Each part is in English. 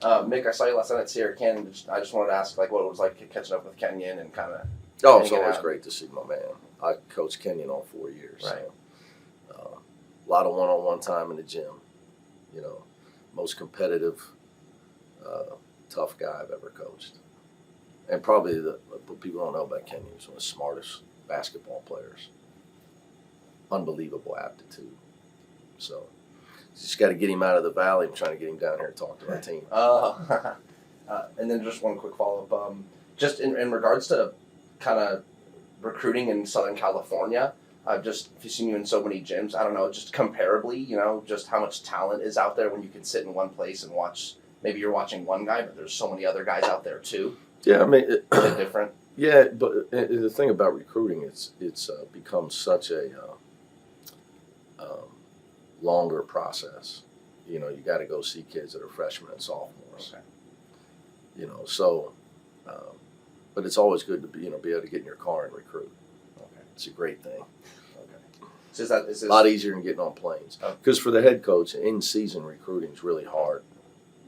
Mick, I saw you last night at Sierra Canyon. I just wanted to ask, like, what it was like catching up with Kenyon and kind of. Oh, it's always great to see my man. I coached Kenyon all 4 years. Right. So, a lot of one-on-one time in the gym. You know, most competitive, tough guy I've ever coached. And probably what people don't know about Kenyon, he's one of the smartest basketball players. Unbelievable aptitude. So, just got to get him out of the valley. I'm trying to get him down here and talk to our team. And then just one quick follow-up. Just in regards to kind of recruiting in Southern California, just if you've seen you in so many gyms, I don't know, just comparably, you know, just how much talent is out there when you can sit in one place and watch. Maybe you're watching one guy, but there's so many other guys out there too. Yeah, I mean, Is it different? Yeah, but the thing about recruiting, it's become such a longer process. You know, you got to go see kids that are freshmen and sophomores. Okay. You know, so, but it's always good to be able to get in your car and recruit. Okay. It's a great thing. Okay. So is this a lot easier than getting on planes. Because for the head coach, in-season recruiting is really hard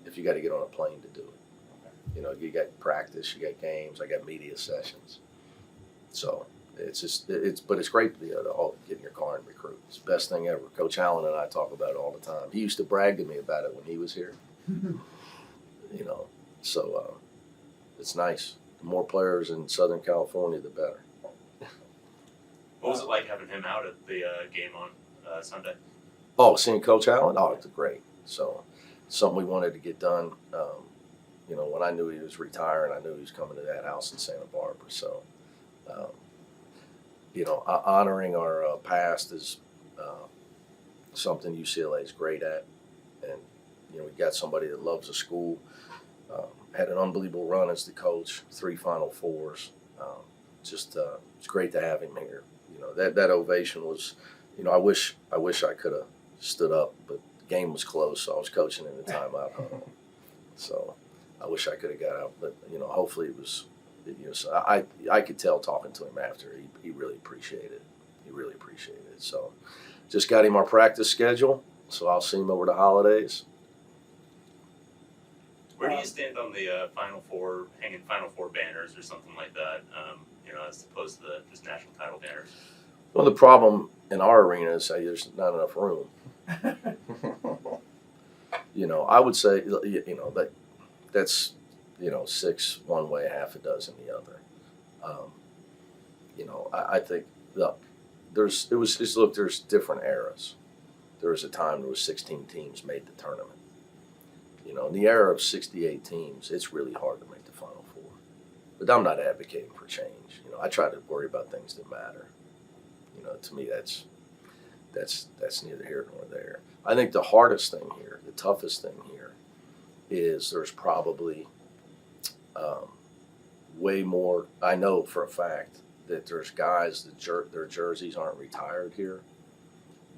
if you got to get on a plane to do it. Okay. You know, you got practice, you got games, I got media sessions. So but it's great to be able to get in your car and recruit. It's the best thing ever. Coach Allen and I talk about it all the time. He used to brag to me about it when he was here. You know, so it's nice. The more players in Southern California, the better. What was it like having him out at the game on Sunday? Oh, seeing Coach Allen? Oh, it's great. So something we wanted to get done. You know, when I knew he was retiring, I knew he was coming to that house in Santa Barbara. So, you know, honoring our past is something UCLA is great at. And, you know, we got somebody that loves the school. Had an unbelievable run as the coach, 3 Final Fours. It's great to have him here. You know, that ovation was, you know, I wish I could have stood up, but the game was close, so I was coaching in the timeout huddle. So I wish I could have got out, but, you know, hopefully it was, you know, so I could tell talking to him after, he really appreciated it. He really appreciated it. So just got him our practice schedule, so I'll see him over the holidays. Where do you stand on the Final Four, hanging Final Four banners or something like that, you know, as opposed to the just national title banners? Well, the problem in our arena is there's not enough room. You know, I would say, you know, that's, you know, 6 one way, half a dozen the other. You know, I think there's different eras. There was a time there was 16 teams made the tournament. You know, in the era of 68 teams, it's really hard to make the Final Four. But I'm not advocating for change. You know, I try to worry about things that matter. You know, to me, that's neither here nor there. I think the hardest thing here, the toughest thing here, is there's probably way more. I know for a fact that there's guys that their jerseys aren't retired here.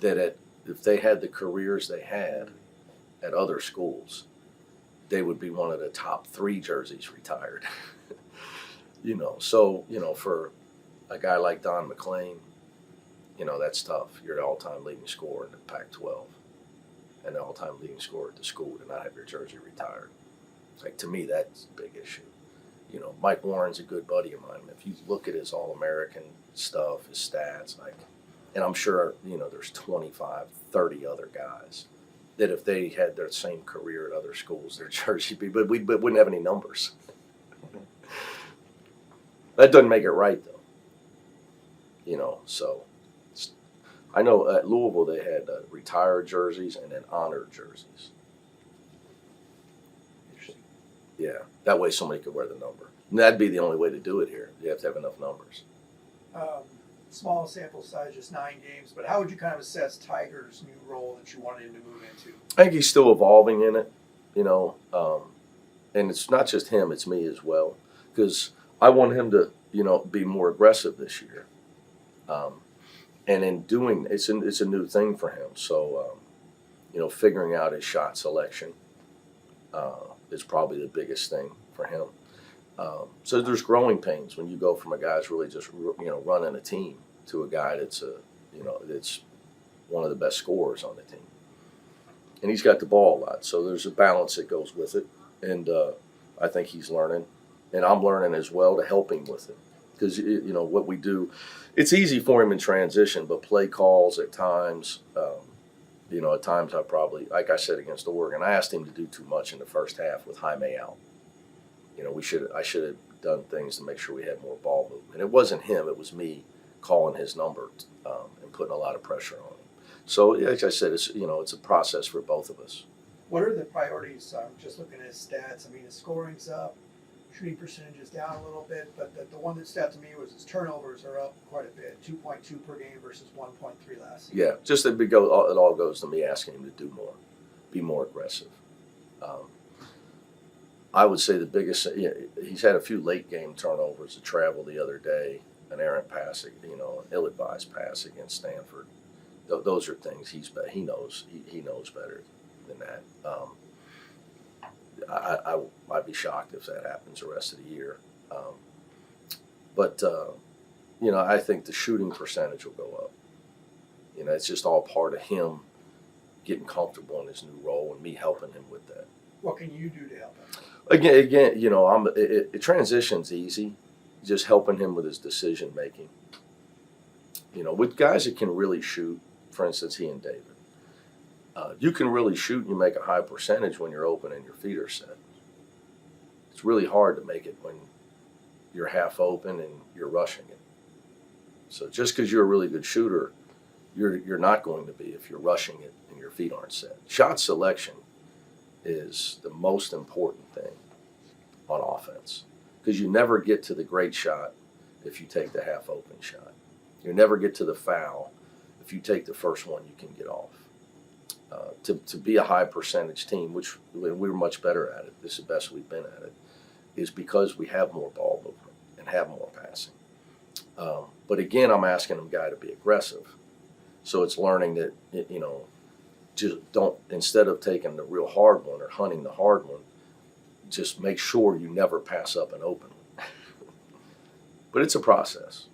That if they had the careers they had at other schools, they would be one of the top 3 jerseys retired. You know, so, you know, for a guy like Don McLean, you know, that's tough. You're the all-time leading scorer in the Pac-12 and the all-time leading scorer at the school to not have your jersey retired. Like, to me, that's a big issue. You know, Mike Warren's a good buddy of mine. If you look at his All-American stuff, his stats, like, and I'm sure, you know, there's 25, 30 other guys that if they had their same career at other schools, their jersey would be, but we wouldn't have any numbers. That doesn't make it right, though. You know, so I know at Louisville they had retired jerseys and then honored jerseys. Yeah, that way somebody could wear the number. And that'd be the only way to do it here. You have to have enough numbers. Small sample size, just 9 games, but how would you kind of assess Tiger's new role that you wanted him to move into? I think he's still evolving in it, you know, and it's not just him, it's me as well, because I want him to, you know, be more aggressive this year. And in doing, it's a new thing for him. So, you know, figuring out his shot selection is probably the biggest thing for him. So there's growing pains when you go from a guy that's really just, you know, running a team to a guy that's that's one of the best scorers on the team. And he's got the ball a lot, so there's a balance that goes with it. and I think he's learning, and I'm learning as well to help him with it. Because what we do, it's easy for him in transition, but play calls at times. At times I probably, like I said against Oregon, I asked him to do too much in the first half with Jaime out. I should have done things to make sure we had more ball movement. It wasn't him; it was me calling his number and putting a lot of pressure on him. So, like I said, it's a process for both of us. What are the priorities? I'm just looking at his stats. I mean, his scoring's up, shooting percentage is down a little bit, but the one that stood out to me was his turnovers are up quite a bit, 2.2 per game versus 1.3 last season. Yeah, just it all goes to me asking him to do more, be more aggressive. I would say the biggest, he's had a few late game turnovers, a travel the other day, an errant pass, an ill-advised pass against Stanford. Those are things he knows better than that. I'd be shocked if that happens the rest of the year. But I think the shooting percentage will go up. It's just all part of him getting comfortable in his new role and me helping him with that. What can you do to help him? Again, transition's easy, just helping him with his decision making. With guys that can really shoot, for instance, he and David. You can really shoot and you make a high percentage when you're open and your feet are set. It's really hard to make it when you're half open and you're rushing it. So just because you're a really good shooter, you're not going to be if you're rushing it and your feet aren't set. Shot selection is the most important thing on offense because you never get to the great shot if you take the half open shot. You never get to the foul if you take the first one you can get off. To be a high percentage team, which we're much better at it, this is the best we've been at it, is because we have more ball movement and have more passing. But again, I'm asking them guy to be aggressive. So it's learning that, just don't, instead of taking the real hard one or hunting the hard one, just make sure you never pass up an open one. But it's a process.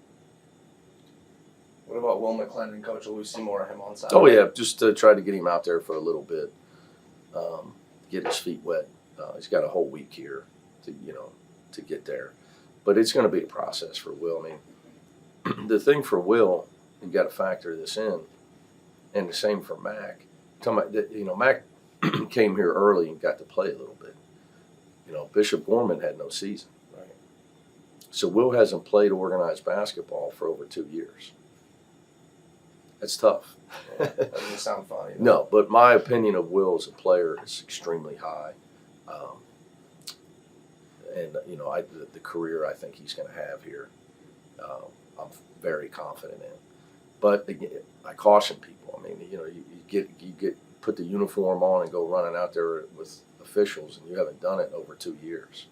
What about Will McClendon, coach? Will we see more of him on Saturday? Oh, yeah, just to try to get him out there for a little bit, get his feet wet. He's got a whole week here to get there. But it's going to be a process for Will. I mean, the thing for Will, you've got to factor this in, and the same for Mac. Mac came here early and got to play a little bit. Bishop Gorman had no season. Right. So Will hasn't played organized basketball for over 2 years. That's tough. That doesn't sound funny. No, but my opinion of Will as a player is extremely high. The career I think he's going to have here, I'm very confident in. But again, I caution people. I mean, you get put the uniform on and go running out there with officials, and you haven't done it in over 2 years.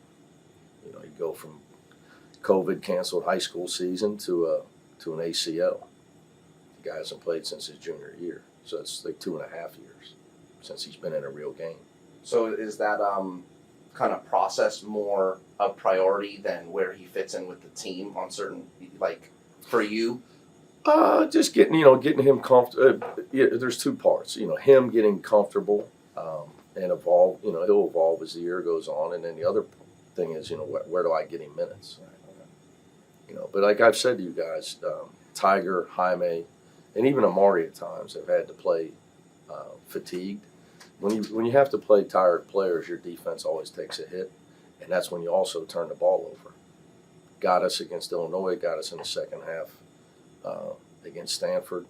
You go from COVID canceled high school season to an ACL. The guy hasn't played since his junior year, so it's like 2.5 years since he's been in a real game. So is that kind of process more a priority than where he fits in with the team on certain, like for you? Just getting him comfortable. There's two parts. Him getting comfortable and evolve. He'll evolve as the year goes on, and then the other thing is, where do I get him minutes? Right, okay. But like I've said to you guys, Tiger, Jaime, and even Amari at times have had to play fatigued. When you have to play tired players, your defense always takes a hit, and that's when you also turn the ball over. Got us against Illinois, got us in the second half against Stanford,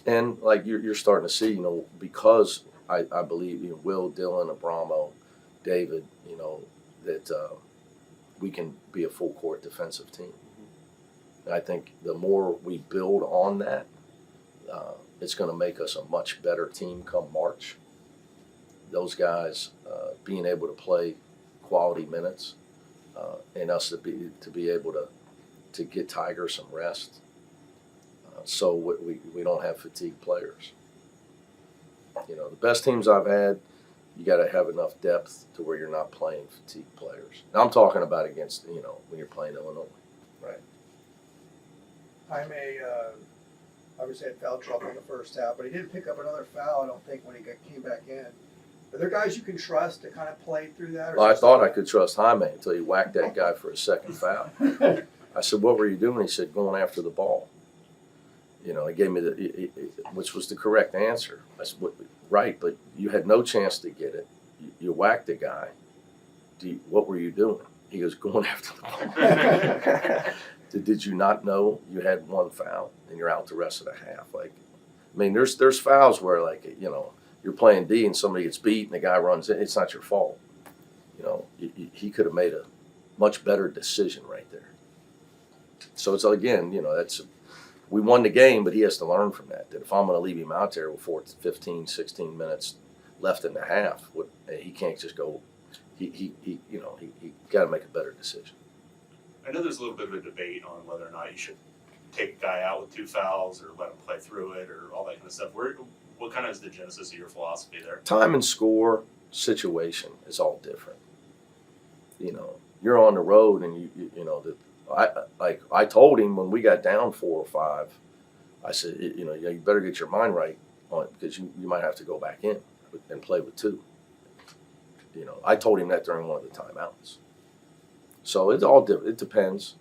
and like you're starting to see, because I believe Will, Dylan, Abramo, David, that we can be a full court defensive team. And I think the more we build on that, it's going to make us a much better team come March. Those guys being able to play quality minutes, and us to be able to get Tiger some rest, so we don't have fatigued players. The best teams I've had, you got to have enough depth to where you're not playing fatigued players. Now I'm talking about against when you're playing Illinois. Right. Jaime obviously had foul trouble in the first half, but he did pick up another foul, I don't think, when he came back in. Are there guys you can trust to kind of play through that? Or Well, I is it thought I could trust Jaime until he whacked that guy for a second foul. something- I said, "What were you doing?" He said, "Going after the ball." You know, he gave me which was the correct answer. I said, "Right, but you had no chance to get it. You whacked the guy. What were you doing?" He goes, "Going after the ball." Did you not know you had one foul and you're out the rest of the half? Like, I mean, there's fouls where, like, you know, you're playing D and somebody gets beat and the guy runs in. It's not your fault. You know, he could have made a much better decision right there. So it's, again, you know, we won the game, but he has to learn from that. That if I'm going to leave him out there with 15, 16 minutes left in the half, he can't just go. He got to make a better decision. I know there's a little bit of a debate on whether or not you should take a guy out with 2 fouls or let him play through it or all that kind of stuff. What kind of is the genesis of your philosophy there? Time and score situation is all different. You know, you're on the road and you know that I told him when we got down 4 or 5, I said, you know, you better get your mind right on it because you might have to go back in and play with 2. You know, I told him that during one of the timeouts. So it's all different. It depends.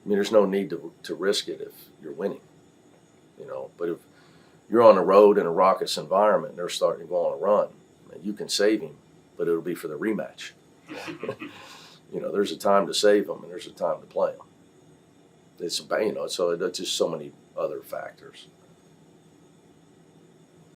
I mean, there's no need to risk it if you're winning. You know, but if you're on the road in a raucous environment and they're starting to go on a run, you can save him, but it'll be for the rematch. You know, there's a time to save them and there's a time to play them. It's, you know, so it's just so many other factors.